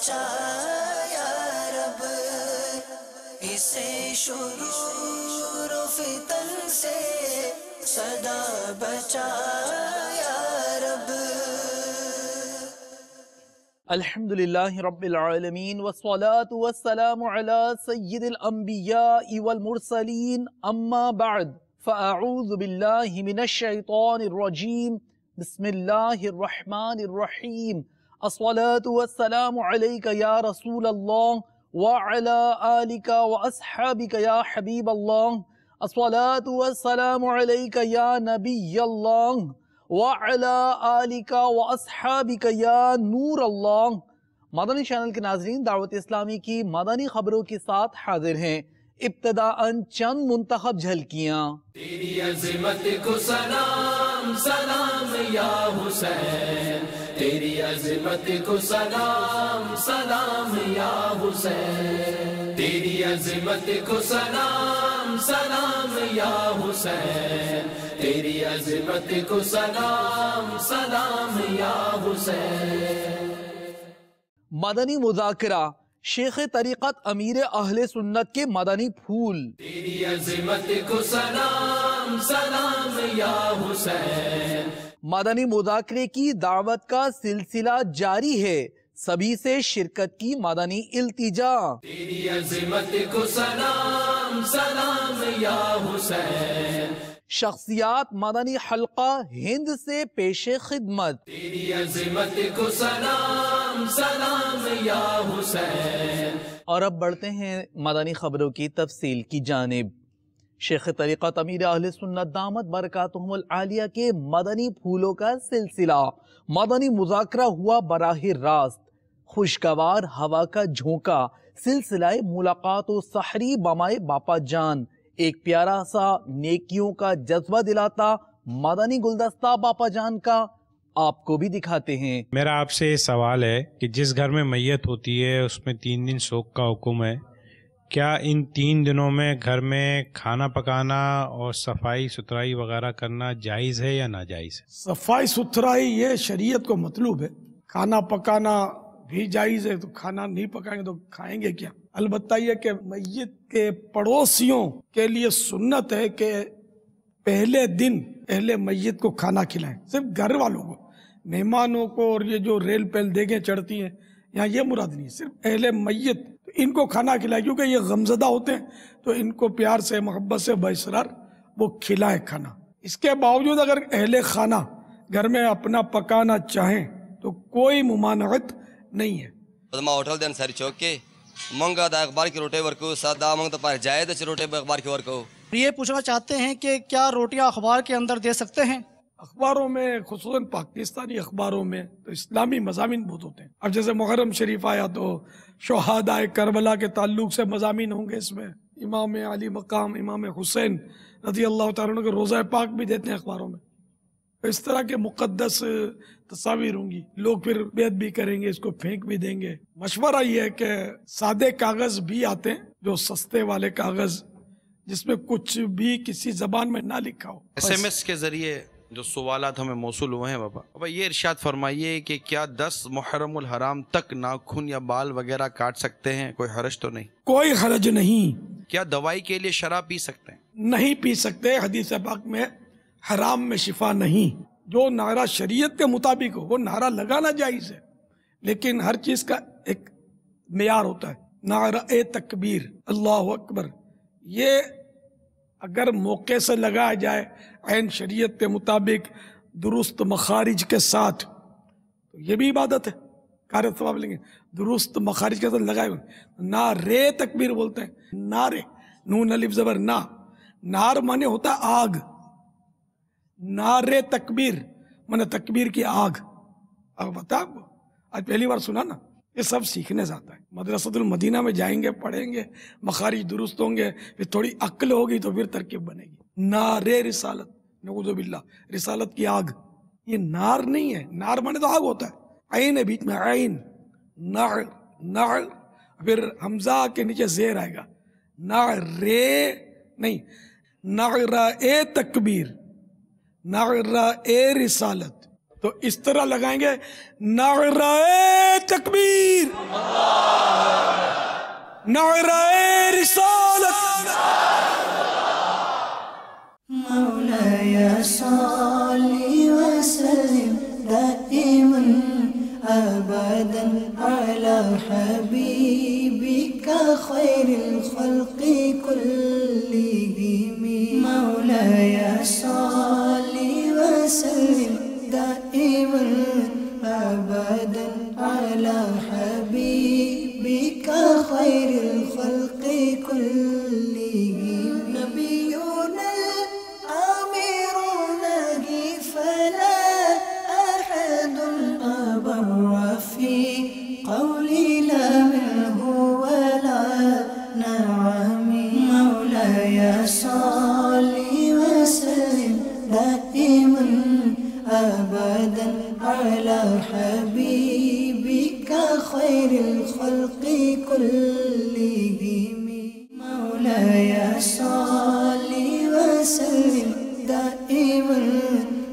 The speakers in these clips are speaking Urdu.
بچا یا رب، اسے شرور و فتن سے سدا بچا یا رب۔ الحمدللہ رب العالمین والصلاة والسلام علی سید الانبیاء والمرسلین، اما بعد فاعوذ باللہ من الشیطان الرجیم، بسم اللہ الرحمن الرحیم۔ الصلاة والسلام علیک یا رسول اللہ وعلی آلک واصحابک یا حبیب اللہ۔ الصلاة والسلام علیک یا نبی اللہ وعلی آلک واصحابک یا نور اللہ۔ مدنی چینل کے ناظرین، دعوت اسلامی کی مدنی خبروں کے ساتھ حاضر ہیں۔ ابتداءً چند منتخب جھلکیاں۔ تیری عظمت کو سلام سلام یا حسین، تیری عظمت کو سلام سلام یا حسین، تیری عظمت کو سلام سلام یا حسین، تیری عظمت کو سلام سلام یا حسین۔ مدنی مذاکرہ، شیخ طریقت امیر اہل سنت کے مدنی پھول۔ تیری عظمت کو سلام سلام یا حسین۔ مدنی مذاکرے کی دعوت کا سلسلہ جاری ہے، سبھی سے شرکت کی مدنی التجا۔ تیری عظمت کو سلام سلام یا حسین۔ شخصیات مدنی حلقہ ہند سے پیش خدمت۔ تیری عظمت کو سلام سلام یا حسین۔ اور اب بڑھتے ہیں مدنی خبروں کی تفصیل کی جانب۔ شیخ طریقت امیر اہل سنت دامت برکاتہم العالیہ کے مدنی پھولوں کا سلسلہ مدنی مذاکرہ ہوا براہ راست۔ خوشگوار ہوا کا جھونکا، سلسلہ ملاقات و سحری بمائے باپا جان، ایک پیارا سا نیکیوں کا جذبہ دلاتا مدنی گلدستہ باپا جان کا آپ کو بھی دکھاتے ہیں۔ میرا آپ سے سوال ہے کہ جس گھر میں میت ہوتی ہے اس میں 3 دن سوگ کا حکم ہے، کیا ان 3 دنوں میں گھر میں کھانا پکانا اور صفائی ستھرائی وغیرہ کرنا جائز ہے یا ناجائز ہے؟ صفائی ستھرائی یہ شریعت کو مطلوب ہے، کھانا پکانا بھی جائز ہے، تو کھانا نہیں پکائیں گے تو کھائیں گے کیا؟ البتہ یہ کہ میت کے پڑوسیوں کے لیے سنت ہے کہ پہلے دن اہل میت کو کھانا کھلائیں، صرف گھر والوں کو، مہمانوں کو اور یہ جو ریل پیل دیگیں چڑھتی ہیں یہاں یہ مراد نہیں، صرف اہل میت ان کو کھانا کھلائے، کیونکہ یہ غمزدہ ہوتے ہیں تو ان کو پیار سے محبت سے باصرار وہ کھلائے کھانا۔ اس کے باوجود اگر اہل خانہ گھر میں اپنا پکانا چاہیں تو کوئی ممانعت نہیں ہے۔ ما ہوٹل دین ساری چوک کے منگا دا اخبار کی روٹے ورکو سادا منگ دا پار جائے دا روٹے اخبار کی ورکو۔ یہ پوچھنا چاہتے ہیں کہ کیا روٹیاں اخبار کے اندر دے سکتے ہیں؟ اخباروں میں خصوصاً پاکستانی اخباروں میں تو اسلامی مضامین بہت ہوتے ہیں۔ اب جیسے محرم شریف آیا تو شہدائے کربلا کے تعلق سے مضامین ہوں گے، اس میں امام علی مقام امام حسین رضی اللہ تعالیٰ عنہ کے روضہ پاک بھی دیتے ہیں اخباروں میں۔ اس طرح کے مقدس تصاویر ہوں گی، لوگ پھر بیعت بھی کریں گے، اس کو پھینک بھی دیں گے۔ مشورہ یہ ہے کہ سادے کاغذ بھی آتے ہیں، جو سستے والے کاغذ جس میں کچھ بھی کسی زبان میں نہ لکھا ہو۔ SMS کے ذریعے جو سوالات ہمیں موصول ہوئے ہیں بابا یہ ارشاد فرمائیے کہ کیا 10 محرم الحرام تک ناخن یا بال وغیرہ کاٹ سکتے ہیں؟ کوئی حرج تو نہیں؟ کوئی حرج نہیں۔ کیا دوائی کے لیے شراب پی سکتے ہیں؟ نہیں پی سکتے، حدیث پاک میں حرام میں شفا نہیں۔ جو نعرہ شریعت کے مطابق ہو وہ نعرہ لگانا جائز ہے، لیکن ہر چیز کا ایک معیار ہوتا ہے۔ نعرہ تکبیر اللہ اکبر یہ اگر موقع سے لگایا جائے عین شریعت کے مطابق درست مخارج کے ساتھ تو یہ بھی عبادت ہے، کار ثواب لیں گے۔ درست مخارج کے ساتھ لگائے نعرے تکبیر بولتے ہیں، نعرے نون الف زبر نا، نار مانے ہوتا آگ، نعرے تکبیر مانے تکبیر کی آگ۔ اب بتا آپ کو آج پہلی بار سنا نا، یہ سب سیکھنے جاتا ہے۔ مدرسۃ المدینہ میں جائیں گے، پڑھیں گے، مخارج درست ہوں گے، پھر تھوڑی عقل ہوگی تو پھر ترکیب بنے گی۔ نعرے رسالت، نعوذ باللہ، رسالت کی آگ، یہ نار نہیں ہے، نار مانے تو آگ ہوتا ہے، عین ہے بیچ میں، عین، نعر، نعر، پھر حمزہ کے نیچے زیر آئے گا، نعرے نہیں، نعرہ تکبیر، نعرہ رسالت، تو اس طرح لگائیں گے نعرہ تکبیر، نعرہ رسالت۔ مولاي صل وسلم دائما أبدا على حبيبك خير الخلق كلهم. مولاي صل وسلم دائما أبدا على حبيبك خير الخلق كلهم. نبينا الأمير نهي فلا أحد أبر في قول لا منه ولا نعم. مولاي صل وسلم دائما أبدا على حبيبك خير الخلق كلهم. مولاي صل وسلم دائما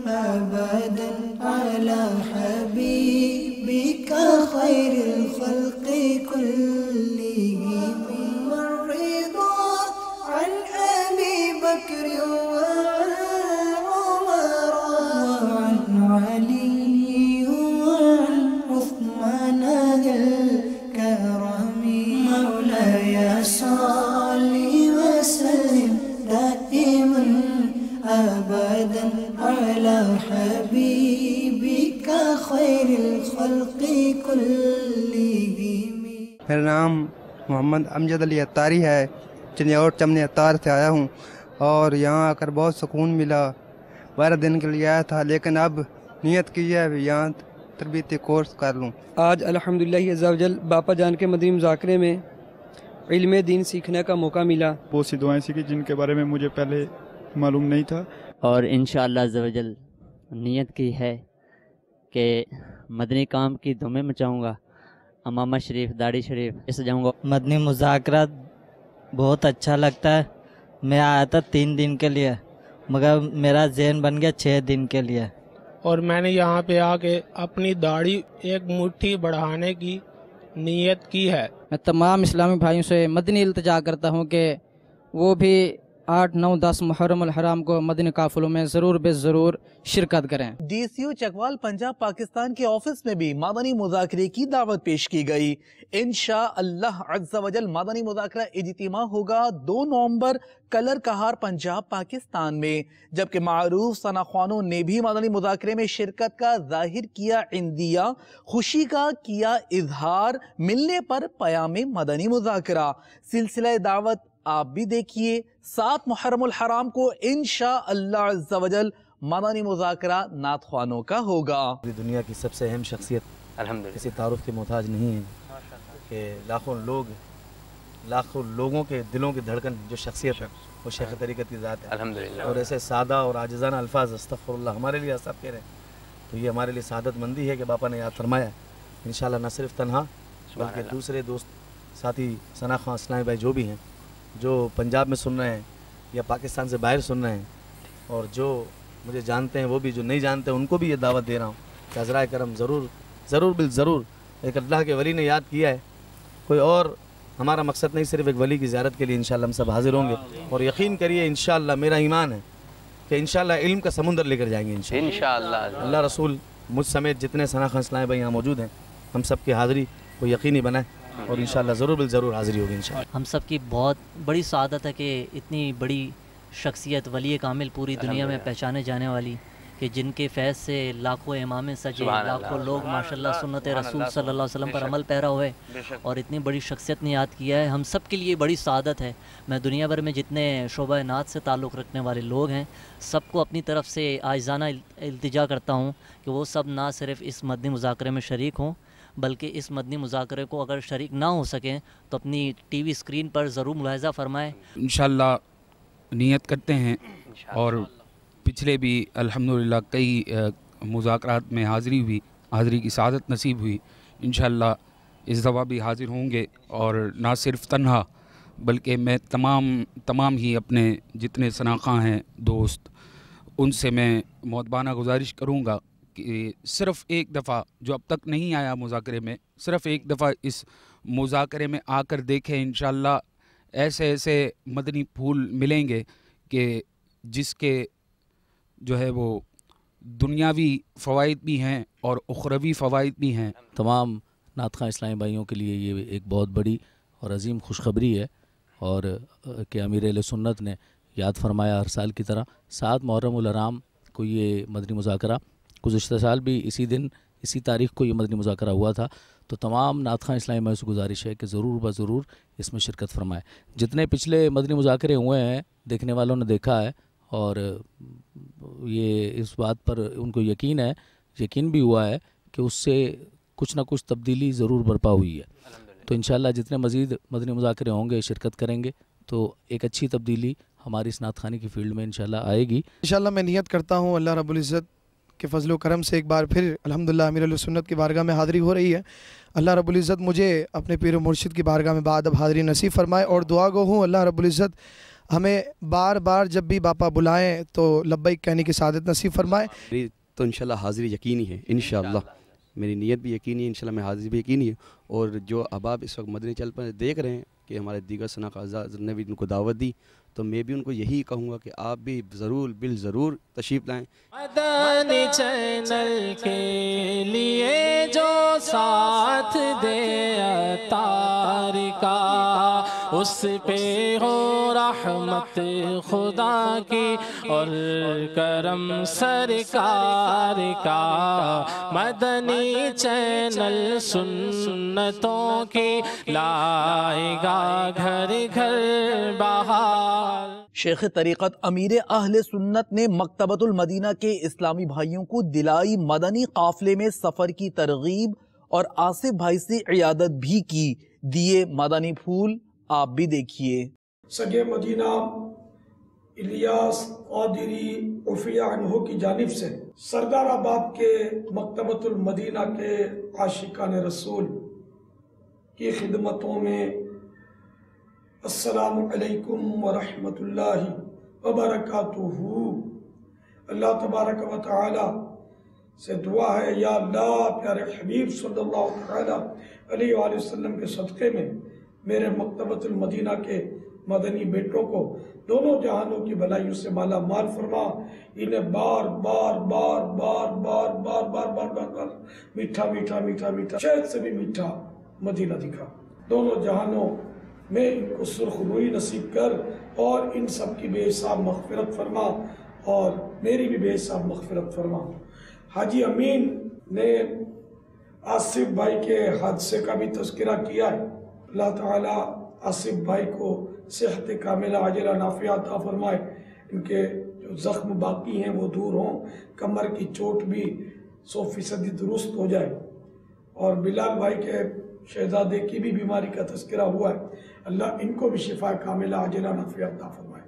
أبدا على حبيبك خير الخلق كلهم. والرضا عن أبي بكر وعن عمر وعن علي وعن عثمان ذي الكرم. مولاي صل وسلم دائما أبدا على حبيبك خير الخلق كلهم. میرا نام محمد امجد علی اتاری ہے، چنیور چمنی اتار سے آیا ہوں اور یہاں آ کر بہت سکون ملا۔ 12 دن کے لیے آیا تھا لیکن اب نیت کی ہے یہاں تربیتی کورس کر لوں۔ آج الحمدللہ عز و جل باپا جان کے مدنی مذاکرے میں علم دین سیکھنے کا موقع ملا۔ بہت سی دعائیں سیکھی جن کے بارے میں مجھے پہلے معلوم نہیں تھا، اور انشاءاللہ عز و جل نیت کی ہے کہ مدنی کام کی دھومیں مچاؤں گا، امامہ شریف داڑھی شریف اس جاؤں گا۔ مدنی مذاکرات بہت اچھا لگتا ہے۔ میں آیا تھا 3 دن کے لیے مگر میرا ذہن بن گیا 6 دن کے لیے، اور میں نے یہاں پہ آ کے اپنی داڑھی ایک مٹھی بڑھانے کی نیت کی ہے۔ میں تمام اسلامی بھائیوں سے مدنی التجا کرتا ہوں کہ وہ بھی 8، 9، 10 محرم الحرام کو مدنی قافلوں میں ضرور بے ضرور شرکت کریں۔ ڈی سی او چکوال پنجاب پاکستان کے آفس میں بھی مدنی مذاکرے کی دعوت پیش کی گئی۔ انشاءاللہ عز و جل مدنی مذاکرہ اجتماع ہوگا 2 نومبر کلر کہار پنجاب پاکستان میں، جبکہ معروف ثنا خوانوں نے بھی مدنی مذاکرے میں شرکت کا ظاہر کیا عندیہ، خوشی کا کیا اظہار، ملنے پر پیام مدنی مذاکرہ۔ سلسلہ دعوت آپ بھی دیکھیے۔ 7 محرم الحرام کو انشاءاللہ عز و جل مدنی مذاکرہ نعت خوانوں کا ہوگا۔ دنیا کی سب سے اہم شخصیت الحمدللہ کسی تعارف کے محتاج نہیں ہے کہ لاکھوں لوگوں کے دلوں کی دھڑکن جو شخصیت ہے وہ شیخ طریقت کی ذات ہے الحمدللہ، اور ایسے سادہ اور عاجزانہ الفاظ استغفر اللہ ہمارے لیے سب کہہ رہے ہیں، تو یہ ہمارے لیے سعادت مندی ہے کہ باپا نے یاد فرمایا۔ انشاءاللہ نہ صرف تنہا بلکہ دوسرے دوست ساتھی ثنا خواں اسلامی بھائی جو بھی ہیں، جو پنجاب میں سن رہے ہیں یا پاکستان سے باہر سن رہے ہیں، اور جو مجھے جانتے ہیں وہ بھی جو نہیں جانتے ان کو بھی یہ دعوت دے رہا ہوں کہ حضرائے کرم ضرور بالضرور ایک اللہ کے ولی نے یاد کیا ہے، کوئی اور ہمارا مقصد نہیں، صرف ایک ولی کی زیارت کے لیے انشاءاللہ ہم سب حاضر ہوں گے۔ اور یقین کریے انشاءاللہ میرا ایمان ہے کہ انشاءاللہ علم کا سمندر لے کر جائیں گے انشاءاللہ۔ اللہ رسول مجھ سمیت جتنے ثنا خواں اسلامی بھائی یہاں موجود ہیں، ہم سب کی حاضری کو یقینی بنائے اور انشاءاللہ ضرور بالضرور حاضری ہوگی انشاءاللہ۔ ہم سب کی بہت بڑی سعادت ہے کہ اتنی بڑی شخصیت ولی کامل پوری دنیا میں پہچانے جانے والی، کہ جن کے فیض سے لاکھوں امام سجے، لاکھوں لوگ ماشاءاللہ سنت رسول صلی اللہ علیہ وسلم پر عمل پیرا ہوئے، اور اتنی بڑی شخصیت نے یاد کیا ہے۔ ہم سب کے لیے بڑی سعادت ہے۔ میں دنیا بھر میں جتنے شعبہ نعت سے تعلق رکھنے والے لوگ ہیں سب کو اپنی طرف سے عاجزانہ التجا کرتا ہوں کہ وہ سب نہ صرف اس مدنی مذاکرے میں شریک ہوں بلکہ اس مدنی مذاکرے کو اگر شریک نہ ہو سکیں تو اپنی ٹی وی اسکرین پر ضرور ملاحظہ فرمائیں۔ انشاءاللہ نیت کرتے ہیں، اور پچھلے بھی الحمدللہ کئی مذاکرات میں حاضری کی سعادت نصیب ہوئی۔ انشاءاللہ اس دفعہ بھی حاضر ہوں گے، اور نہ صرف تنہا بلکہ میں تمام ہی اپنے جتنے ثنا خواں ہیں دوست، ان سے میں مؤدبانہ گزارش کروں گا کہ صرف ایک دفعہ جو اب تک نہیں آیا مذاکرے میں، صرف ایک دفعہ اس مذاکرے میں آ کر دیکھیں، انشاءاللہ ایسے ایسے مدنی پھول ملیں گے کہ جس کے جو ہے وہ دنیاوی فوائد بھی ہیں اور اخروی فوائد بھی ہیں۔ تمام نعت خواں اسلامی بھائیوں کے لیے یہ ایک بہت بڑی اور عظیم خوشخبری ہے، اور کہ امیر اہل سنت نے یاد فرمایا ہر سال کی طرح 7 محرم الحرام کو یہ مدنی مذاکرہ، گزشتہ سال بھی اسی دن اسی تاریخ کو یہ مدنی مذاکرہ ہوا تھا، تو تمام نعت خواں اسلامی بھائیوں سے گزارش ہے کہ ضرور بضرور اس میں شرکت فرمائے۔ جتنے پچھلے مدنی مذاکرے ہوئے ہیں دیکھنے والوں نے دیکھا ہے، اور یہ اس بات پر ان کو یقین بھی ہوا ہے کہ اس سے کچھ نہ کچھ تبدیلی ضرور برپا ہوئی ہے۔ تو انشاءاللہ جتنے مزید مدنی مذاکرے ہوں گے، شرکت کریں گے، تو ایک اچھی تبدیلی ہماری اس نعت خوانی کی فیلڈ میں انشاءاللہ آئے گی۔ انشاءاللہ میں نیت کرتا ہوں اللہ رب العزت کے فضل و کرم سے ایک بار پھر الحمدللہ امیر اہل سنت کی بارگاہ میں حاضری ہو رہی ہے۔ اللہ رب العزت مجھے اپنے پیر و مرشد کی بارگاہ میں بعد اب حاضری نصیب فرمائے، اور دعا گو ہوں اللہ رب العزت ہمیں بار بار جب بھی باپا بلائیں تو لبیک کہنے کی سعادت نصیب فرمائے۔ میری تو انشاءاللہ حاضری یقینی ہے، انشاءاللہ میری نیت بھی یقینی ہے، انشاءاللہ میں حاضری بھی یقینی ہے، اور جو احباب اس وقت مدنی چینل پر دیکھ رہے ہیں کہ ہمارے دیگر شناخت اعزاز نے بھی ان کو دعوت دی، تو میں بھی ان کو یہی کہوں گا کہ آپ بھی ضرور بالضرور تشریف لائیں۔ مدنی چینل کے لیے جو ساتھ دے عطار کا، اس پہ ہو رحمت خدا کی اور کرم سرکار کا۔ مدنی چینل سنتوں کی لائے گا گھر گھر بہار۔ شیخ طریقت امیر اہل سنت نے مکتبۃ المدینہ کے اسلامی بھائیوں کو دلائی مدنی قافلے میں سفر کی ترغیب، اور آصف بھائی سے عیادت بھی کی، دیے مدنی پھول، آپ بھی دیکھیے۔ سگے مدینہ الیاس قادری عفیہ عنہ کی جانب سے سردار آباد کے مکتبۃ المدینہ کے عاشقان رسول کی خدمتوں میں السلام علیکم ورحمۃ اللہ وبرکاتہ۔ اللہ تبارک و تعالی سے دعا ہے، یا اللہ پیارے حبیب صلی اللہ تعالی علیہ وآلہ وسلم کے صدقے میں میرے مکتبۃ المدینہ کے مدنی بیٹوں کو دونوں جہانوں کی بھلائیوں سے مالا مال فرما، انہیں بار بار بار بار بار بار بار بار بار بار میٹھا میٹھا میٹھا میٹھا شہد سے بھی میٹھا مدینہ دکھا، دونوں جہانوں میں ان کو سرخ روئی نصیب کر، اور ان سب کی بے حساب مغفرت فرما، اور میری بھی بے حساب مغفرت فرما۔ حاجی امین نے آصف بھائی کے حادثے کا بھی تذکرہ کیا ہے، اللہ تعالیٰ آصف بھائی کو صحت کاملہ عاجلہ نافعہ عطا فرمائے، ان کے جو زخم باقی ہیں وہ دور ہوں، کمر کی چوٹ بھی 100% درست ہو جائے، اور بلال بھائی کے شہزادے کی بھی بیماری کا تذکرہ ہوا ہے، اللہ ان کو بھی شفا کاملہ عاجلہ نافعہ عطا فرمائے۔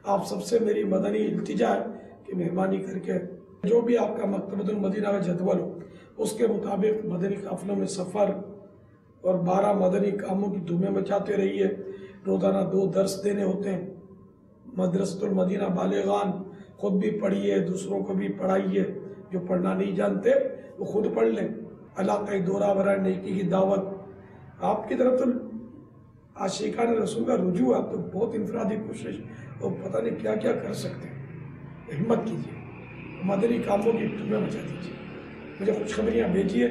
آپ سب سے میری مدنی التجا ہے کہ مہربانی کر کے جو بھی آپ کا مکتبۃ المدینہ کا جدول ہو اس کے مطابق مدنی قافلوں میں سفر اور 12 مدنی کاموں کی دھومیں مچاتے رہیے۔ روزانہ 2 درس دینے ہوتے ہیں، مدرسۃ المدینہ بالغان، خود بھی پڑھیے، دوسروں کو بھی پڑھائیے، جو پڑھنا نہیں جانتے وہ خود پڑھ لیں۔ علاقہ دورہ برائے نیکی کی دعوت، آپ کی طرف تو عاشقان رسول کا رجوع ہے، آپ تو بہت انفرادی کوشش اور پتہ نہیں کیا کیا کر سکتے ہیں، ہمت کیجیے، مدنی کاموں کی دھومیں مچا دیجیے۔ مجھے خوشخبریاں بھیجیے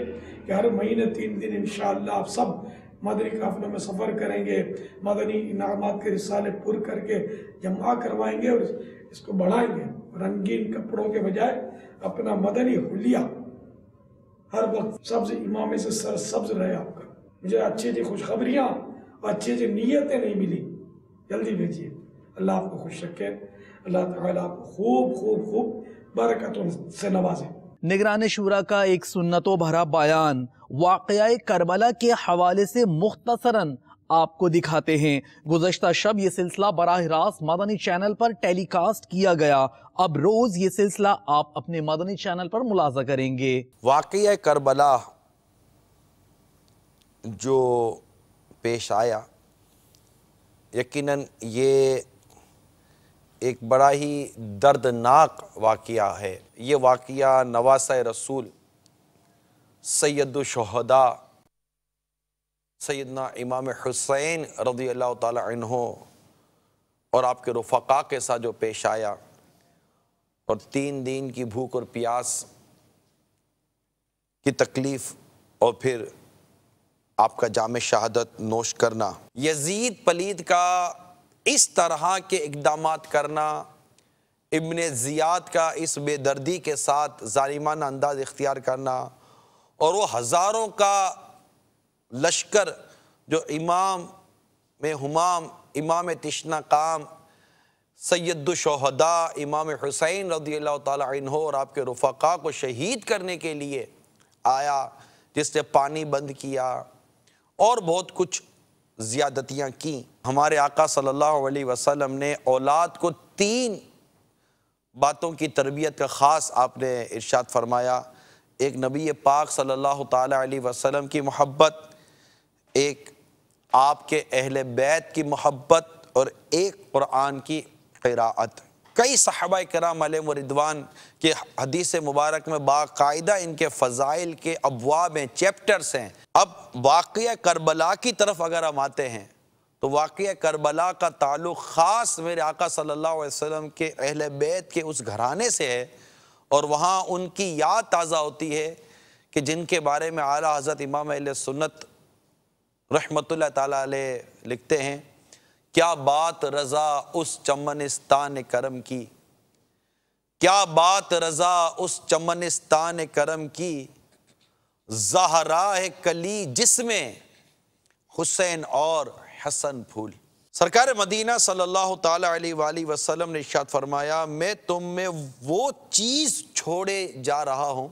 کہ ہر مہینے 3 دن انشاءاللہ آپ سب مدنی قافلوں میں سفر کریں گے، مدنی انعامات کے رسالے پر کر کے جمع کروائیں گے، اور اس کو بڑھائیں گے۔ رنگین کپڑوں کے بجائے اپنا مدنی حلیہ ہر وقت سبز امامے سے سر سبز رہے آپ کا۔ مجھے اچھی خوشخبریاں اور اچھی نیتیں نہیں ملی، جلدی بھیجیے۔ اللہ آپ کو خوش رکھے، اللہ تعالیٰ آپ کو خوب خوب خوب برکتوں سے نوازے۔ نگران شورا کا ایک سنتوں بھرا بیان واقعہ کربلا کے حوالے سے مختصراً آپ کو دکھاتے ہیں۔ گزشتہ شب یہ سلسلہ براہ راست مدنی چینل پر ٹیلی کاسٹ کیا گیا، اب روز یہ سلسلہ آپ اپنے مدنی چینل پر ملاحظہ کریں گے۔ واقعہ کربلا جو پیش آیا، یقیناً یہ ایک بڑا ہی دردناک واقعہ ہے۔ یہ واقعہ نواسہ رسول سید الشہداء سیدنا امام حسین رضی اللہ تعالی عنہ اور آپ کے رفقا کے ساتھ جو پیش آیا، اور 3 دن کی بھوک اور پیاس کی تکلیف، اور پھر آپ کا جام شہادت نوش کرنا، یزید پلید کا اس طرح کے اقدامات کرنا، ابن زیاد کا اس بے دردی کے ساتھ ظالمانہ انداز اختیار کرنا، اور وہ ہزاروں کا لشکر جو امام میں ہمام، امام تشنا کام، سید الشہداء امام حسین رضی اللہ تعالی عنہ اور آپ کے رفقا کو شہید کرنے کے لیے آیا، جس نے پانی بند کیا اور بہت کچھ زیادتیاں کی۔ ہمارے آقا صلی اللہ علیہ وسلم نے اولاد کو 3 باتوں کی تربیت کا خاص آپ نے ارشاد فرمایا۔ ایک نبی پاک صلی اللہ تعالی علیہ وسلم کی محبت، ایک آپ کے اہل بیت کی محبت، اور ایک قرآن کی قراءت۔ کئی صحابہ کرام علیہم رضوان کے حدیث مبارک میں باقاعدہ ان کے فضائل کے ابواب ہیں، چیپٹرز ہیں۔ اب واقعہ کربلا کی طرف اگر ہم آتے ہیں تو واقعہ کربلا کا تعلق خاص میرے آقا صلی اللہ علیہ وسلم کے اہل بیت کے اس گھرانے سے ہے، اور وہاں ان کی یاد تازہ ہوتی ہے کہ جن کے بارے میں اعلیٰ حضرت امام اہل سنت رحمت اللہ تعالیٰ علیہ لکھتے ہیں، کیا بات رضا اس چمنستان کرم کی، کیا بات رضا اس چمنستان کرم کی، زہراء کلی جس میں حسین اور حسن پھول۔ سرکار مدینہ صلی اللہ تعالی علیہ وآلہ وسلم نے ارشاد فرمایا، میں تم میں وہ چیز چھوڑے جا رہا ہوں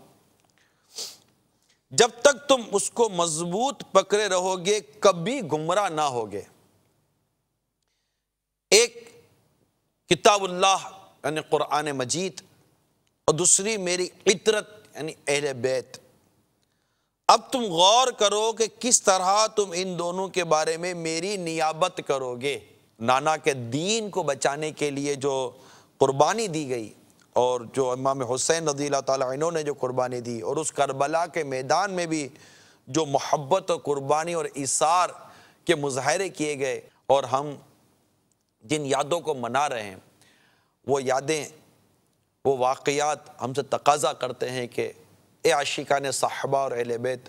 جب تک تم اس کو مضبوط پکڑے رہو گے کبھی گمراہ نہ ہوگے۔ ایک کتاب اللہ یعنی قرآن مجید، اور دوسری میری عطرت یعنی اہل بیت۔ اب تم غور کرو کہ کس طرح تم ان دونوں کے بارے میں میری نیابت کرو گے۔ نانا کے دین کو بچانے کے لیے جو قربانی دی گئی، اور جو امام حسین رضی اللہ تعالیٰ عنہ نے جو قربانی دی، اور اس کربلا کے میدان میں بھی جو محبت اور قربانی اور ایثار کے مظاہرے کیے گئے، اور ہم جن یادوں کو منا رہے ہیں، وہ یادیں، وہ واقعات ہم سے تقاضا کرتے ہیں کہ اے عاشقان صحابہ اور اہل بیت،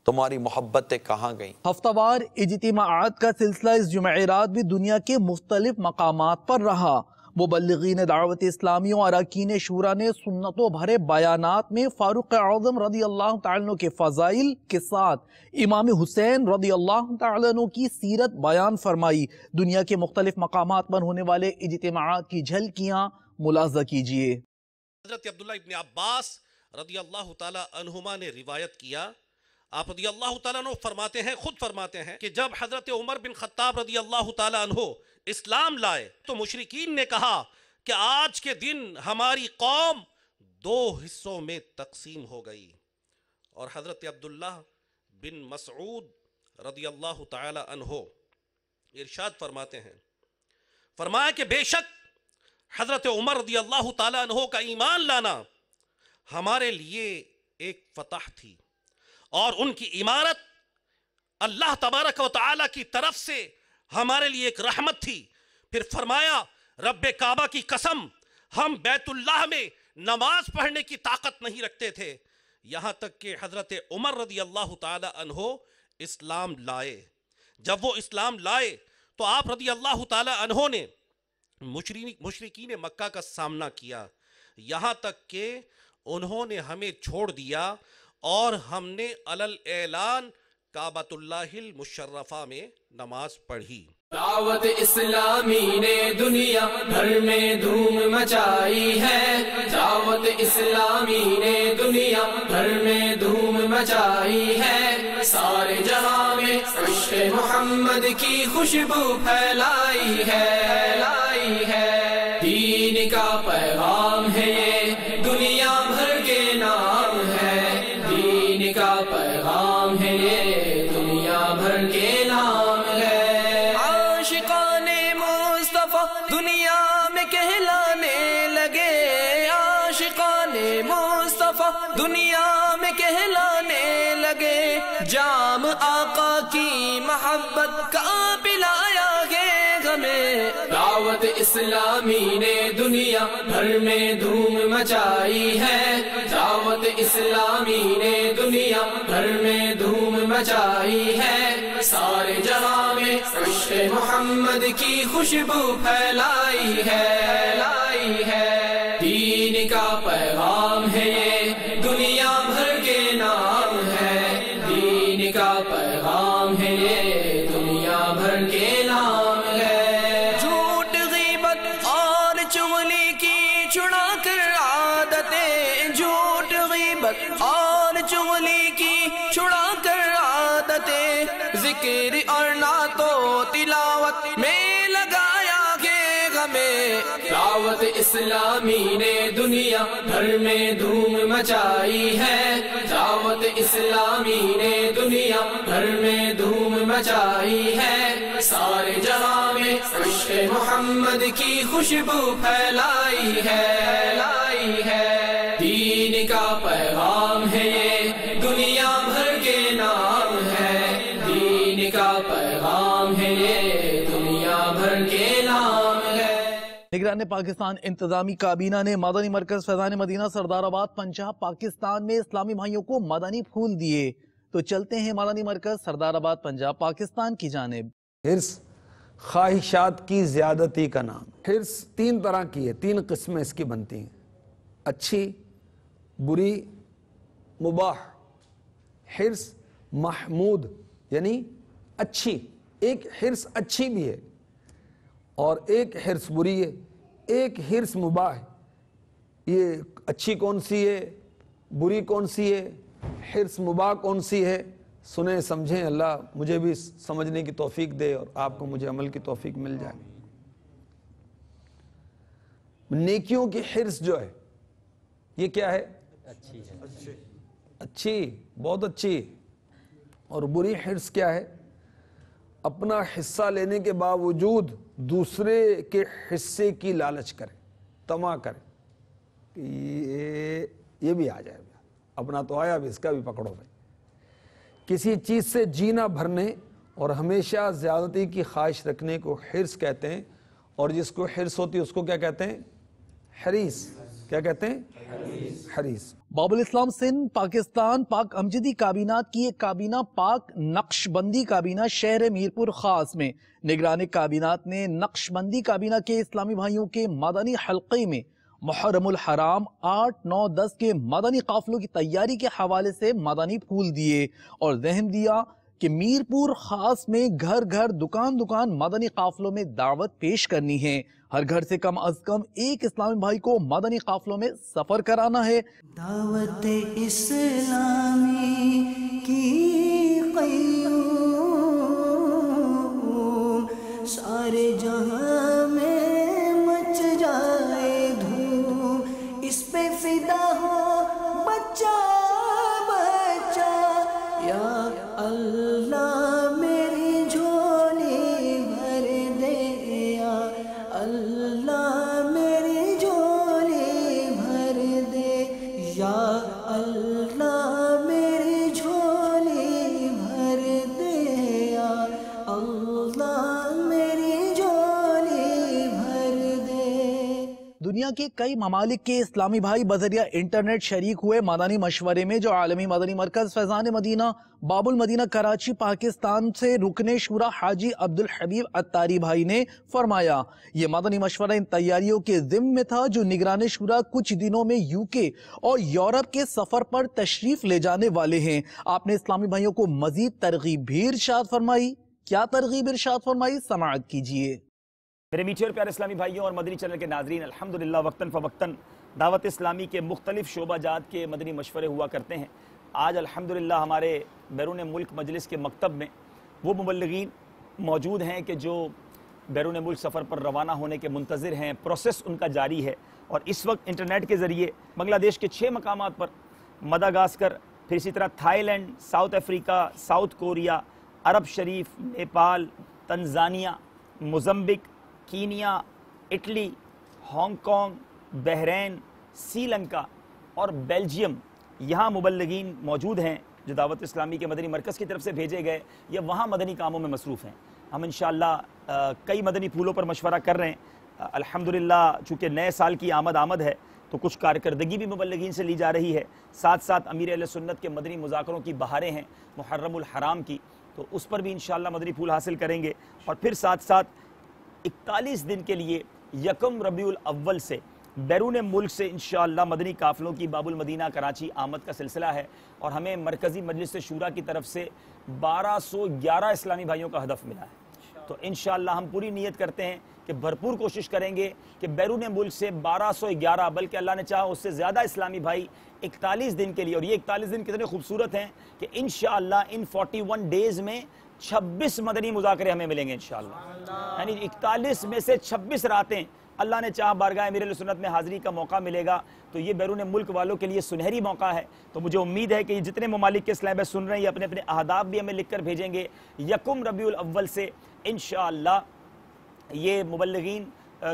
تمہاری محبتیں کہاں گئیں؟ ہفتہ وار اجتماعات کا سلسلہ اس جمعرات بھی دنیا کے مختلف مقامات پر رہا۔ مبلغین دعوت اسلامی اور اراکین شورا نے سنتوں بھرے بیانات میں فاروق اعظم رضی اللہ تعالیٰ عنہ کے فضائل کے ساتھ امام حسین رضی اللہ تعالیٰ عنہ کی سیرت بیان فرمائی۔ دنیا کے مختلف مقامات پر ہونے والے اجتماعات کی جھلکیاں ملاحظہ کیجیے۔ حضرت عبداللہ ابن عباس رضی اللہ تعالیٰ عنہما نے روایت کیا، آپ رضی اللہ تعالیٰ عنہ فرماتے ہیں، خود فرماتے ہیں کہ جب حضرت عمر بن خطاب رضی اللہ تعالیٰ عنہ اسلام لائے تو مشرکین نے کہا کہ آج کے دن ہماری قوم 2 حصوں میں تقسیم ہو گئی، اور حضرت عبداللہ بن مسعود رضی اللہ تعالیٰ عنہ ارشاد فرماتے ہیں، فرمایا کہ بے شک حضرت عمر رضی اللہ تعالیٰ عنہ کا ایمان لانا ہمارے لیے ایک فتح تھی، اور ان کی امارت اللہ تبارک و تعالی کی طرف سے ہمارے لیے ایک رحمت تھی۔ پھر فرمایا، رب کعبہ کی قسم، ہم بیت اللہ میں نماز پڑھنے کی طاقت نہیں رکھتے تھے، یہاں تک کہ حضرت عمر رضی اللہ تعالی عنہ اسلام لائے۔ جب وہ اسلام لائے تو آپ رضی اللہ تعالی عنہ نے مشرکین مکہ کا سامنا کیا، یہاں تک کہ انہوں نے ہمیں چھوڑ دیا، اور ہم نے علل اعلان کعبۃ اللہ المشرفہ میں نماز پڑھی۔ دعوت اسلامی نے دنیا بھر میں دھوم مچائی ہے، دعوت اسلامی نے دنیا بھر میں دھوم مچائی ہے، سارے جہاں میں عشق محمد کی خوشبو پھیلائی ہے، دین کا پیغام ہے یہ دنیا بھر کے نام ہے، دین کا پیغام ہے یہ دنیا بھر کے نام ہے، عاشقان مصطفیٰ دنیا میں کہلانے لگے عاشقان مصطفیٰ دنیا میں کہلانے لگے جام آقا کی محبت کا پلایا گے ہمیں دعوت اسلامی نے دنیا بھر میں دھوم مچائی ہے دعوت اسلامی نے دنیا بھر میں دھوم مچائی ہے سارے جہاں میں عشق محمد کی خوشبو پھیلائی ہے دین کا پیغام ہے یہ دنیا بھر کے نام ہے دین کا پیغام ہے یہ دنیا بھر کے نام ہے جھوٹ غیبت اور چغلی کی چھڑا کر عادتیں جھوٹ غیبت اور چغلی کی چھڑا کر عادتیں ذکر اور نعت و تلاوت میں لگایا گے ہمیں دعوت اسلامی نے دنیا بھر میں دھوم مچائی ہے دعوت اسلامی نے دنیا بھر میں دھوم مچائی ہے سارے جہاں میں عشق محمد کی خوشبو پھیلائی ہے دین کا پیغام ہے یہ دنیا بھر کے نام ہے دین کا پیغام ہے یہ دنیا بھر کے نام ہے نگران پاکستان انتظامی کابینہ نے مدنی مرکز فیضان مدینہ سردار آباد پنجاب پاکستان میں اسلامی بھائیوں کو مدنی پھول دیے تو چلتے ہیں مدنی مرکز سردار آباد پنجاب پاکستان کی جانب حرص خواہشات کی زیادتی کا نام حرص تین طرح کی ہے تین قسمیں اس کی بنتی ہیں اچھی بری مباح حرص محمود یعنی اچھی ایک حرص اچھی بھی ہے اور ایک حرص بری ہے ایک حرص مباح ہے یہ اچھی کون سی ہے بری کون سی ہے حرص مباح کون سی ہے سنیں سمجھیں اللہ مجھے بھی سمجھنے کی توفیق دے اور آپ کو مجھے عمل کی توفیق مل جائے نیکیوں کی حرص جو ہے یہ کیا ہے اچھی بہت اچھی اور بری حرص کیا ہے اپنا حصہ لینے کے باوجود دوسرے کے حصے کی لالچ کرے طمع کرے کہ یہ بھی آ جائے اپنا تو آیا بھی اس کا بھی پکڑو بھائی کسی چیز سے جینا بھرنے اور ہمیشہ زیادتی کی خواہش رکھنے کو حرص کہتے ہیں اور جس کو حرص ہوتی ہے اس کو کیا کہتے ہیں حریص کیا کہتے ہیں حریص باب الاسلام سندھ پاکستان پاک امجدی کابینات کی ایک کابینہ پاک نقش بندی کابینہ شہر میرپور خاص میں نگران کابینات نے نقش بندی کابینہ کے اسلامی بھائیوں کے مدنی حلقے میں محرم الحرام 8, 9, 10 کے مدنی قافلوں کی تیاری کے حوالے سے مدنی پھول دیے اور ذہن دیا کہ میرپور خاص میں گھر گھر دکان دکان مدنی قافلوں میں دعوت پیش کرنی ہے ہر گھر سے کم از کم ایک اسلامی بھائی کو مدنی قافلوں میں سفر کرانا ہے دعوت اسلامی کی قیوم سارے جہاں میں مچ جائے دھوم اس پہ فدا ہو بچہ بچہ یا اللہ میری جھولی بھر دے یا اللہ میری جھولی بھر دے یا اللہ میری جھولی بھر دے یا اللہ میری جھولی بھر دے دنیا کے کئی ممالک کے اسلامی بھائی بذریعہ انٹرنیٹ شریک ہوئے مدنی مشورے میں جو عالمی مدنی مرکز فیضان مدینہ باب المدینہ کراچی پاکستان سے رکن شورا حاجی عبدالحبیب عطاری بھائی نے فرمایا یہ مدنی مشورہ ان تیاریوں کے ضمن میں تھا جو نگران شورا کچھ دنوں میں UK اور یورپ کے سفر پر تشریف لے جانے والے ہیں آپ نے اسلامی بھائیوں کو مزید ترغیب بھی ارشاد فرمائی کیا ترغیب ارشاد فرمائی سماعت کیجئے میرے میٹھے اور پیارے اسلامی بھائیوں اور مدنی چینل کے ناظرین الحمدللہ وقتاً فوقتاً دعوت اسلامی کے مختلف شعبہ جات کے مدنی مشورے ہوا کرتے ہیں آج الحمدللہ ہمارے بیرون ملک مجلس کے مکتب میں وہ مبلغین موجود ہیں کہ جو بیرون ملک سفر پر روانہ ہونے کے منتظر ہیں پروسیس ان کا جاری ہے اور اس وقت انٹرنیٹ کے ذریعے بنگلہ دیش کے 6 مقامات پر مداگاسکر پھر اسی طرح Thailand South Africa South Korea عرب شریف Nepal Tanzania Mozambique Kenya Italy Hong Kong, Bahrain, Sri Lanka اور بیلجیم یہاں مبلغین موجود ہیں جو دعوت اسلامی کے مدنی مرکز کی طرف سے بھیجے گئے یا وہاں مدنی کاموں میں مصروف ہیں۔ ہم انشاءاللہ کئی مدنی پھولوں پر مشورہ کر رہے ہیں۔ الحمدللہ چونکہ نئے سال کی آمد ہے تو کچھ کارکردگی بھی مبلغین سے لی جا رہی ہے، ساتھ ساتھ امیر اہل سنت کے مدنی مذاکروں کی بہاریں ہیں محرم الحرام کی، تو اس پر بھی انشاءاللہ مدنی پھول حاصل کریں گے۔ اور پھر ساتھ ساتھ 41 دن کے لیے 1 ربیع الاول سے بیرون ملک سے انشاءاللہ مدنی قافلوں کی باب المدینہ کراچی آمد کا سلسلہ ہے، اور ہمیں مرکزی مجلس شورا کی طرف سے 1211 اسلامی بھائیوں کا ہدف ملا ہے۔ تو انشاءاللہ ہم پوری نیت کرتے ہیں کہ بھرپور کوشش کریں گے کہ بیرون ملک سے 1211 بلکہ اللہ نے چاہا اس سے زیادہ اسلامی بھائی 41 دن کے لیے، اور یہ 41 دن کتنے خوبصورت ہیں کہ انشاءاللہ ان 41 ڈیز میں 26 مدنی مذاکرے ہمیں ملیں گے انشاءاللہ، یعنی 41 میں سے 26 راتیں اللہ نے چاہا بارگاہ امیر اہل سنت میں حاضری کا موقع ملے گا، تو یہ بیرون ملک والوں کے لیے سنہری موقع ہے۔ تو مجھے امید ہے کہ یہ جتنے ممالک کے اسلامی بھائی سن رہے ہیں یہ اپنے اپنے اہداف بھی ہمیں لکھ کر بھیجیں گے۔ 1 ربیع الاول سے انشاءاللہ یہ مبلغین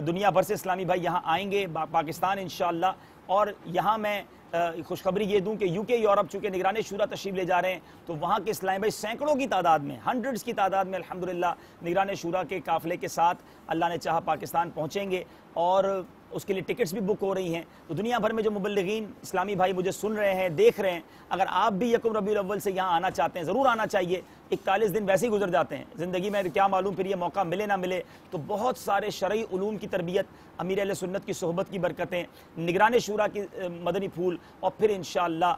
دنیا بھر سے اسلامی بھائی یہاں آئیں گے پاکستان انشاءاللہ، اور یہاں میں خوشخبری یہ دوں کہ UK یورپ چونکہ نگران شورا تشریف لے جا رہے ہیں تو وہاں کے اسلامی بھائی سینکڑوں کی تعداد میں، ہنڈرڈز کی تعداد میں الحمدللہ نگران شورا کے قافلے کے ساتھ اللہ نے چاہا پاکستان پہنچیں گے، اور اس کے لیے ٹکٹس بھی بک ہو رہی ہیں۔ تو دنیا بھر میں جو مبلغین اسلامی بھائی مجھے سن رہے ہیں، دیکھ رہے ہیں، اگر آپ بھی 1 ربیع الاول سے یہاں آنا چاہتے ہیں ضرور آنا چاہیے۔ 41 دن ویسے ہی گزر جاتے ہیں زندگی میں، کیا معلوم پھر یہ موقع ملے نہ ملے، تو بہت سارے شرعی علوم کی تربیت، امیر اہل سنت کی صحبت کی برکتیں، نگران شورا کی مدنی پھول، اور پھر انشاءاللہ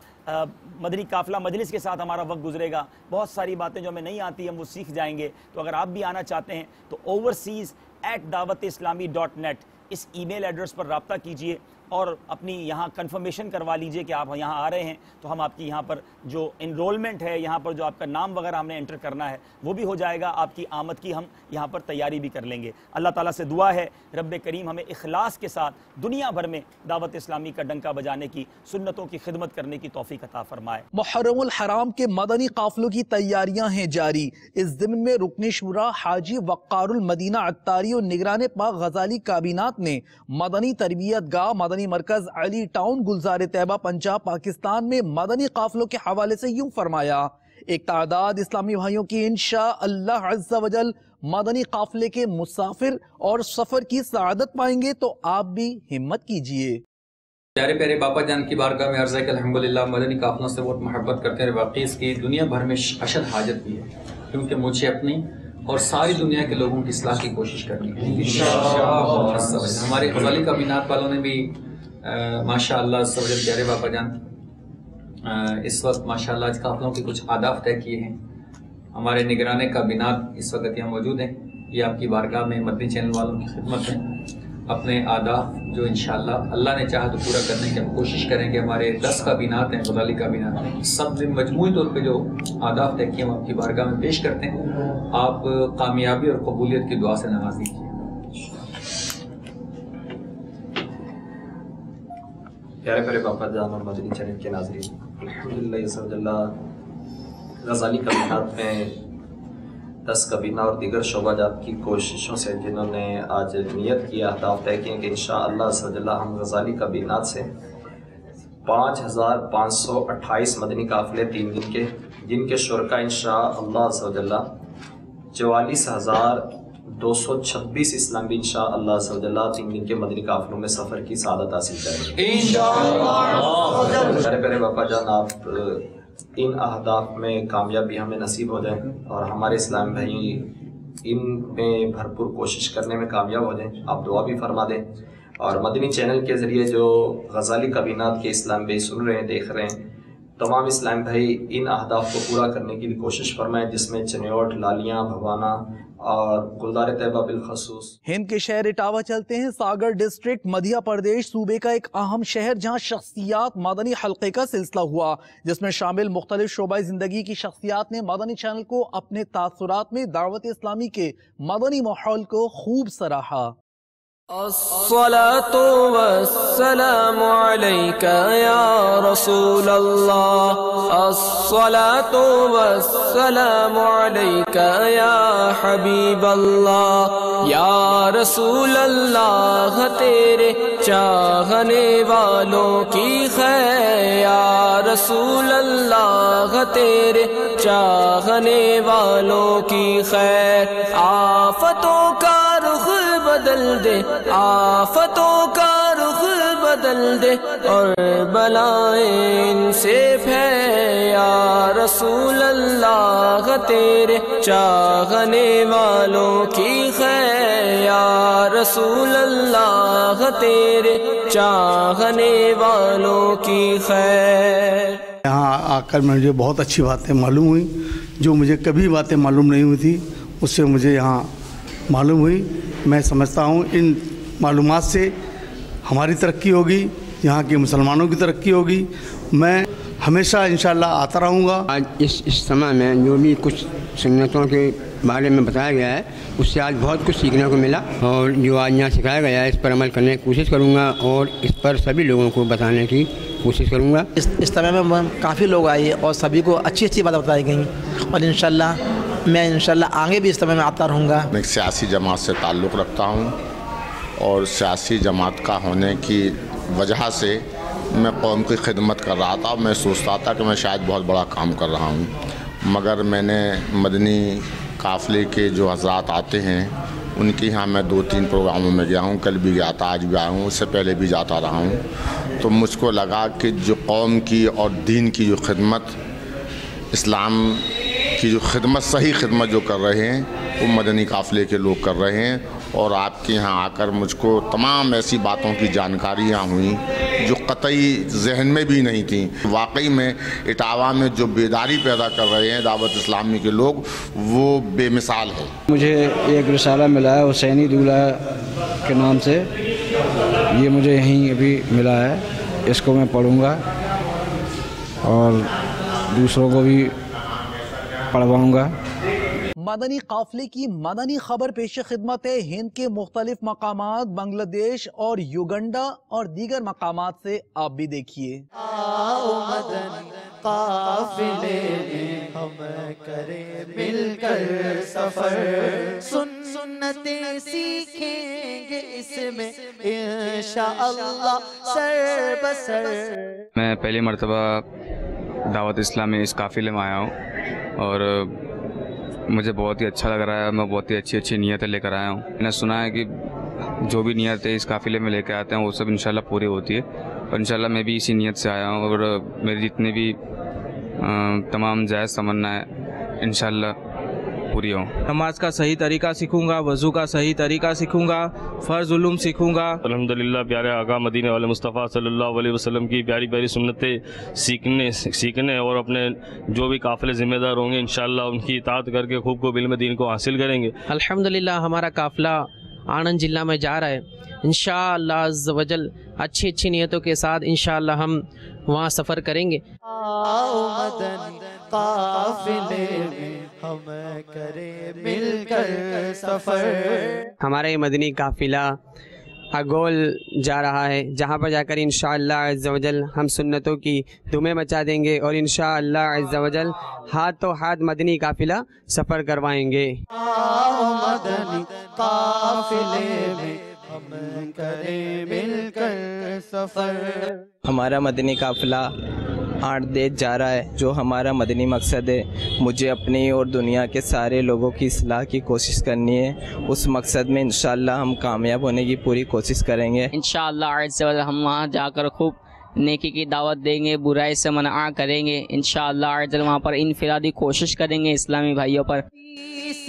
مدنی قافلہ مجلس کے ساتھ ہمارا وقت گزرے گا۔ بہت ساری باتیں جو ہمیں نہیں آتی ہم وہ سیکھ جائیں گے۔ تو اگر آپ بھی آنا چاہتے ہیں تو overseas@dawatislami.net اس ای میل ایڈریس پر رابطہ کیجئے اور اپنی یہاں کنفرمیشن کروا لیجئے کہ آپ یہاں آ رہے ہیں، تو ہم آپ کی یہاں پر جو انرولمنٹ ہے، یہاں پر جو آپ کا نام وغیرہ ہم نے انٹر کرنا ہے وہ بھی ہو جائے گا، آپ کی آمد کی ہم یہاں پر تیاری بھی کر لیں گے۔ اللہ تعالیٰ سے دعا ہے رب کریم ہمیں اخلاص کے ساتھ دنیا بھر میں دعوت اسلامی کا ڈنکا بجانے کی، سنتوں کی خدمت کرنے کی توفیق عطا فرمائے۔ محرم الحرام کے مدنی قافلوں کی تیاریاں ہیں جاری۔ اس ضمن میں رکن شورا حاجی وقار المدینہ عطاری اور نگران پاک غزالی کابینات نے مدنی تربیت گاہ مدنی مرکز علی ٹاؤن گلزار طیبہ پنجاب پاکستان میں مدنی قافلوں کے حوالے سے یوں فرمایا: ایک تعداد اسلامی بھائیوں کی انشاءاللہ عز و جل مدنی قافلے کے مسافر اور سفر کی سعادت پائیں گے، تو آپ بھی ہمت کیجئے۔ پیارے پیارے باپا جان کی بارگاہ میں عرض ہے کہ الحمدللہ مدنی قافلوں سے بہت محبت کرتے ہیں، واقعی اس کی دنیا بھر میں اشد حاجت بھی ہے، کیونکہ مجھے اپنی اور ساری دنیا کے لوگوں کی اصلاح کی کوشش کرنی ہے۔ ہمارے غزالی کابینات والوں نے بھی ماشاءاللہ پیارے باپا جان اس وقت ماشاءاللہ اس قافلوں کے کچھ اہداف طے کیے ہیں۔ ہمارے نگران کابینات اس وقت یہاں موجود ہیں، یہ آپ کی بارگاہ میں مدنی چینل والوں کی خدمت میں اپنے اہداف جو انشاءاللہ اللہ نے چاہا تو پورا کرنے کی ہم کوشش کریں گے۔ ہمارے 10 کابینات ہیں غزالی کابینات ہیں، سب نے مجموعی طور پہ جو اہداف طے کیے ہم آپ کی بارگاہ میں پیش کرتے ہیں، آپ کامیابی اور قبولیت کی دعا سے نواز دیجیے۔ پیارے پیارے باپا جان اور مدنی چینل کے ناظرین، الحمدللہ یہ سب اللہ غزالی کابینات میں 10 کابینہ اور دیگر شعبہ جات کی کوششوں سے جنہوں نے آج نیت کیا، اہداف طے کیے کہ انشاءاللہ ہم غزالی کابینات سے 5528 مدنی قافلے 3 دن کے، جن کے شرکا انشاءاللہ 44,226 اسلامی انشاءاللہ 3 دن کے مدنی قافلوں میں سفر کی سعادت حاصل کریں گے انشاءاللہ۔ پیارے پیارے باپا جان، آپ ان اہداف میں کامیابی ہمیں نصیب ہو جائے اور ہمارے اسلام بھائی ان میں بھرپور کوشش کرنے میں کامیاب ہو جائیں، آپ دعا بھی فرما دیں۔ اور مدنی چینل کے ذریعے جو غزالی کابینات کے اسلام بھائی سن رہے ہیں، دیکھ رہے ہیں، تمام اسلام بھائی ان اہداف کو پورا کرنے کی بھی کوشش فرمائیں، جس میں چنیوٹ، لالیاں، بھوانا اور گلزار طیبہ بالخصوص۔ ہند کے شہر اٹاوا چلتے ہیں۔ ساگر ڈسٹرکٹ مدھیہ پردیش صوبے کا ایک اہم شہر جہاں شخصیات مدنی حلقے کا سلسلہ ہوا، جس میں شامل مختلف شعبۂ زندگی کی شخصیات نے مدنی چینل کو اپنے تاثرات میں دعوت اسلامی کے مدنی ماحول کو خوب سراہا۔ الصلاة والسلام عليك يا رسول الله الصلاة والسلام عليك يا حبيب الله یا رسول اللہ تیرے چاہنے والوں کی خیر یا رسول اللہ تیرے چاہنے والوں کی خیر آفتوں کا رخ بدل دے آفتوں کا رخ بدل دے اور بلائیں ان سے پھیر یا رسول اللہ تیرے چاہنے والوں کی خیر یا رسول اللہ تیرے چاہنے والوں کی خیر. یہاں آ کر مجھے بہت اچھی باتیں معلوم ہوئی جو مجھے کبھی باتیں معلوم نہیں ہوئی تھی اس سے مجھے یہاں معلوم ہوئی. میں سمجھتا ہوں ان معلومات سے ہماری ترقی ہوگی یہاں کے مسلمانوں کی ترقی ہوگی. میں ہمیشہ انشاءاللہ آتا رہوں گا. آج اس اجتماع میں جو بھی کچھ سنتوں کے بارے میں بتایا گیا ہے اس سے آج بہت کچھ سیکھنے کو ملا اور جو آج یہاں سکھایا گیا ہے اس پر عمل کرنے کی کوشش کروں گا اور اس پر سبھی لوگوں کو بتانے کی کوشش کروں گا. اس اجتماع میں کافی لوگ آئے اور سبھی کو اچھی اچھی باتیں بتائی گئیں اور انشاءاللہ میں انشاءاللہ آگے بھی اجتماع میں آتا رہوں گا. میں ایک سیاسی جماعت سے تعلق رکھتا ہوں اور سیاسی جماعت کا ہونے کی وجہ سے میں قوم کی خدمت کر رہا تھا. میں سوچتا تھا کہ میں شاید بہت بڑا کام کر رہا ہوں مگر میں نے مدنی قافلے کے جو حضرات آتے ہیں ان کی یہاں میں 2-3 پروگراموں میں گیا ہوں. کل بھی گیا تھا آج بھی آیا ہوں اس سے پہلے بھی جاتا رہا ہوں. تو مجھ کو لگا کہ جو قوم کی اور دین کی جو خدمت اسلام کی جو خدمت صحیح خدمت جو کر رہے ہیں وہ مدنی قافلے کے لوگ کر رہے ہیں. اور آپ کے یہاں آ کر مجھ کو تمام ایسی باتوں کی جانکاریاں ہوئیں جو قطعی ذہن میں بھی نہیں تھیں. واقعی میں اٹاوا میں جو بیداری پیدا کر رہے ہیں دعوت اسلامی کے لوگ وہ بے مثال ہے. مجھے ایک رسالہ ملا ہے حسینی دولہ کے نام سے یہ مجھے یہیں ابھی ملا ہے. اس کو میں پڑھوں گا اور دوسروں کو بھی پڑھواؤں گا. مدنی قافلے کی مدنی خبر پیش خدمت ہے. ہند کے مختلف مقامات بنگلہ دیش اور یوگنڈا اور دیگر مقامات سے آپ بھی دیکھیے. آؤ مدنی قافلے میں ہم کریں مل کر سفر سنتیں سیکھیں گے اس میں انشاءاللہ سر بسر. میں پہلی مرتبہ دعوت اسلامی اس قافلے میں آیا ہوں اور مجھے بہت ہی اچھا لگ رہا ہے. میں بہت ہی اچھی نیتیں لے کر آیا ہوں. میں نے سنا ہے کہ جو بھی نیتیں اس قافلے میں لے کے آتے ہیں وہ سب انشاءاللہ پوری ہوتی ہے اور انشاءاللہ میں بھی اسی نیت سے آیا ہوں اور میری جتنی بھی تمام جائز تمنا ہے انشاءاللہ پوری ہوں. نماز کا صحیح طریقہ سیکھوں گا, وضو کا صحیح طریقہ سیکھوں گا, فرض علوم سیکھوں گا. الحمدللہ پیارے آقا مدینے والے مصطفیٰ صلی اللہ علیہ وسلم کی پیاری پیاری سنتیں سیکھنے اور اپنے جو بھی قافلے ذمہ دار ہوں گے انشاءاللہ ان کی اطاعت کر کے خوب کو علم دین کو حاصل کریں گے. الحمدللہ ہمارا قافلہ آنند ضلع میں جا رہا ہے. انشاءاللہ عز و جل اچھی نیتوں کے ساتھ انشاءاللہ ہم وہاں سفر کریں گے. آؤ مدنی قافلے میں ہم کریں مل کر سفر. ہمارا یہ مدنی قافلہ اگول جا رہا ہے جہاں پر جا کر انشاءاللہ عز و جل ہم سنتوں کی دھومیں مچا دیں گے اور انشاءاللہ عز و جل ہاتھوں ہاتھ مدنی قافلہ سفر کروائیں گے. آؤ مدنی قافلے میں ہم کریں مل کر سفر. ہمارا مدنی قافلہ 8 دیش جا رہا ہے. جو ہمارا مدنی مقصد ہے مجھے اپنی اور دنیا کے سارے لوگوں کی اصلاح کی کوشش کرنی ہے. اس مقصد میں انشاءاللہ ہم کامیاب ہونے کی پوری کوشش کریں گے. انشاءاللہ عز و جل ہم وہاں جا کر خوب نیکی کی دعوت دیں گے, برائی سے منع کریں گے. انشاءاللہ عز و جل وہاں پر انفرادی کوشش کریں گے اسلامی بھائیوں پر. 30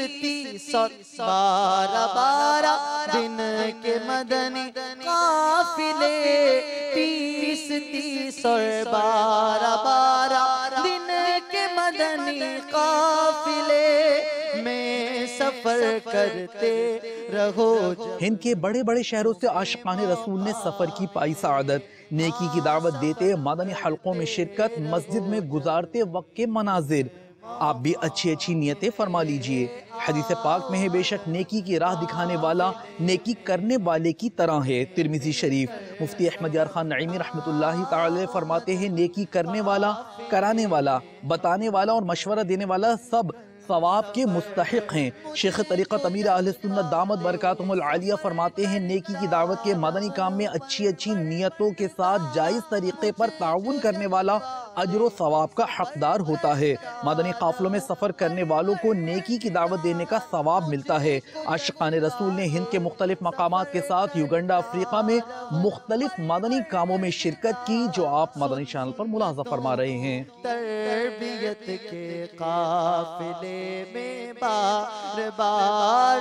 12 دن کے مدنی قافلے 30 اور 12 دن کے مدنی قافلے میں سفر کرتے رہو. ہند کے بڑے بڑے شہروں سے عاشقان رسول نے سفر کی پائی سعادت. نیکی کی دعوت دیتے, مدنی حلقوں میں شرکت, مسجد میں گزارتے وقت کے مناظر, آپ بھی اچھی اچھی نیتیں فرما لیجئے۔ حدیث پاک میں ہے بے شک نیکی کی راہ دکھانے والا نیکی کرنے والے کی طرح ہے، ترمذی شریف۔ مفتی احمد یار خان نعیمی رحمۃ اللہ تعالی فرماتے ہیں نیکی کرنے والا، کرانے والا، بتانے والا اور مشورہ دینے والا سب ثواب کے مستحق ہیں۔ شیخ طریقت امیر اہل سنت دامت برکاتہم العالیہ فرماتے ہیں نیکی کی دعوت کے مدنی کام میں اچھی اچھی نیتوں کے ساتھ جائز طریقے پر تعاون کرنے والا اجر و ثواب کا حقدار ہوتا ہے۔ مدنی قافلوں میں سفر کرنے والوں کو نیکی کی دعوت دینے کا ثواب ملتا ہے۔ عاشقان رسول نے ہند کے مختلف مقامات کے ساتھ یوگنڈا افریقہ میں مختلف مدنی کاموں میں شرکت کی، جو آپ مدنی چینل پر ملاحظہ فرما رہے ہیں۔ تربیت کے قافلے میں بار بار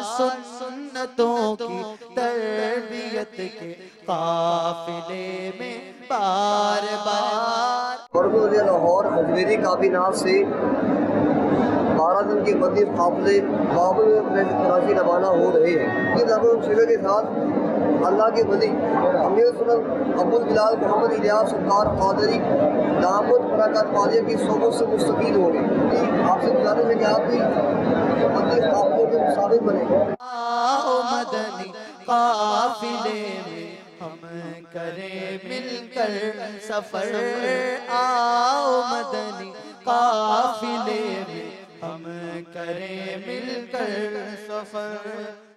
سنتوں کی، تربیت کے قافلے میں بار بار مرکز لاہور حجویری کابینہ سے 12 دن کے مدنی قافلے بابل میں کراچی روانہ ہو رہے ہیں۔ یہ دعوت شیخ کے ساتھ اللہ کے ولی امیر سنت ابو البلال محمد الیاس سرکار قادری دامت برکات عالیہ کی صحبت سے مستفید ہوں گے۔ آپ سے گزارش ہے کہ آپ بھی مدنی قافلے کے مسافر بنے۔ آؤ مدنی قافلے میں ہم کریں مل کر سفر، آؤ مدنی قافلے میں ہم کریں مل کر سفر۔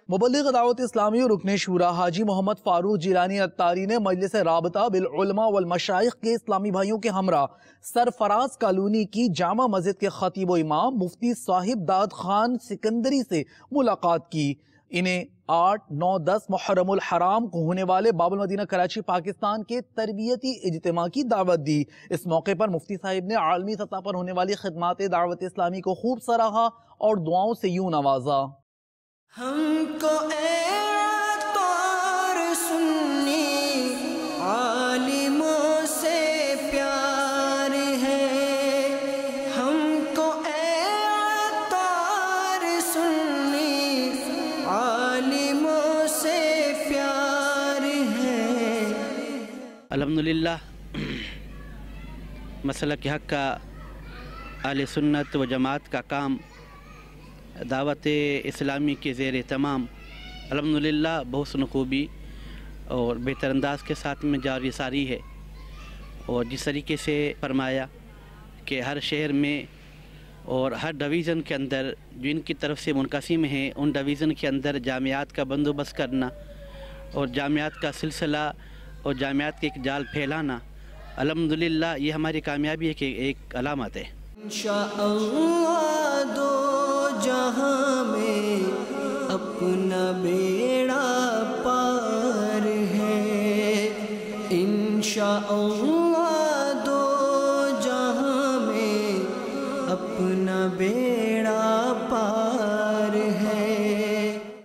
مبلغ دعوت اسلامی اور رکن شورا حاجی محمد فاروق جیلانی اتاری نے مجلس رابطہ بالعلماء والمشائخ کے اسلامی بھائیوں کے ہمراہ سرفراز کالونی کی جامع مسجد کے خطیب و امام مفتی صاحب داد خان سکندری سے ملاقات کی۔ انہیں 8، 9، 10 محرم الحرام کو ہونے والے باب المدینہ کراچی پاکستان کے تربیتی اجتماع کی دعوت دی۔ اس موقع پر مفتی صاحب نے عالمی سطح پر ہونے والی خدمات دعوت اسلامی کو خوب سراہا اور دعاؤں سے یوں نوازا۔ ہم کو اے عطار سنی عالموں سے پیار ہے، ہم کو اے عطار سنی عالموں سے پیار ہے۔ الحمدللہ مسلک حق کا اہل سنت و جماعت کا کام دعوت اسلامی کے زیر اہتمام الحمدللہ بہت خوبی اور بہتر انداز کے ساتھ میں جاری ساری ہے، اور جس طریقے سے فرمایا کہ ہر شہر میں اور ہر ڈویژن کے اندر جو ان کی طرف سے منقسم ہیں ان ڈویژن کے اندر جامعات کا بندوبست کرنا اور جامعات کا سلسلہ اور جامعات کے ایک جال پھیلانا، الحمدللہ یہ ہماری کامیابی کی ایک علامت ہے۔ انشاءاللہ دو جہاں میں اپنا بیڑا پار ہے، انشاءاللہ دو جہاں میں اپنا بیڑا پار ہے۔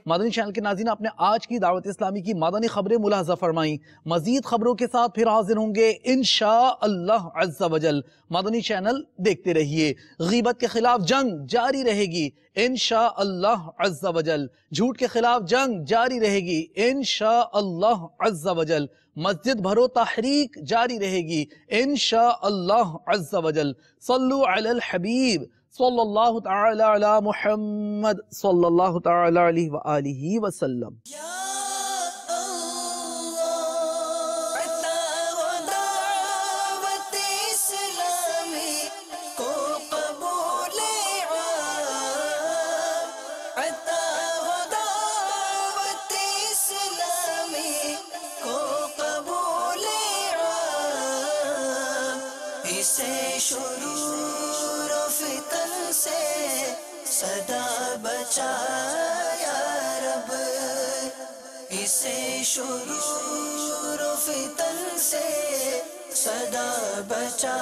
مدنی چینل کے ناظرین، آپ نے آج کی دعوت اسلامی کی مدنی خبریں ملاحظہ فرمائیں۔ مزید خبروں کے ساتھ پھر حاضر ہوں گے انشاءاللہ عز و جل۔ مدنی چینل دیکھتے رہیے۔ غیبت کے خلاف جنگ جاری رہے گی انشاءاللہ عز و جل۔ جھوٹ کے خلاف جنگ جاری رہے گی انشاءاللہ عز و جل۔ مسجد بھرو تحریک جاری رہے گی انشاءاللہ عز و جل۔ صلو علی الحبیب صلی اللہ تعالی علی محمد صلی اللہ تعالی علیہ وآلہ وسلم۔ شرور و فتن سے صدا بچا یا رب، اسے شرور و فتن سے صدا بچا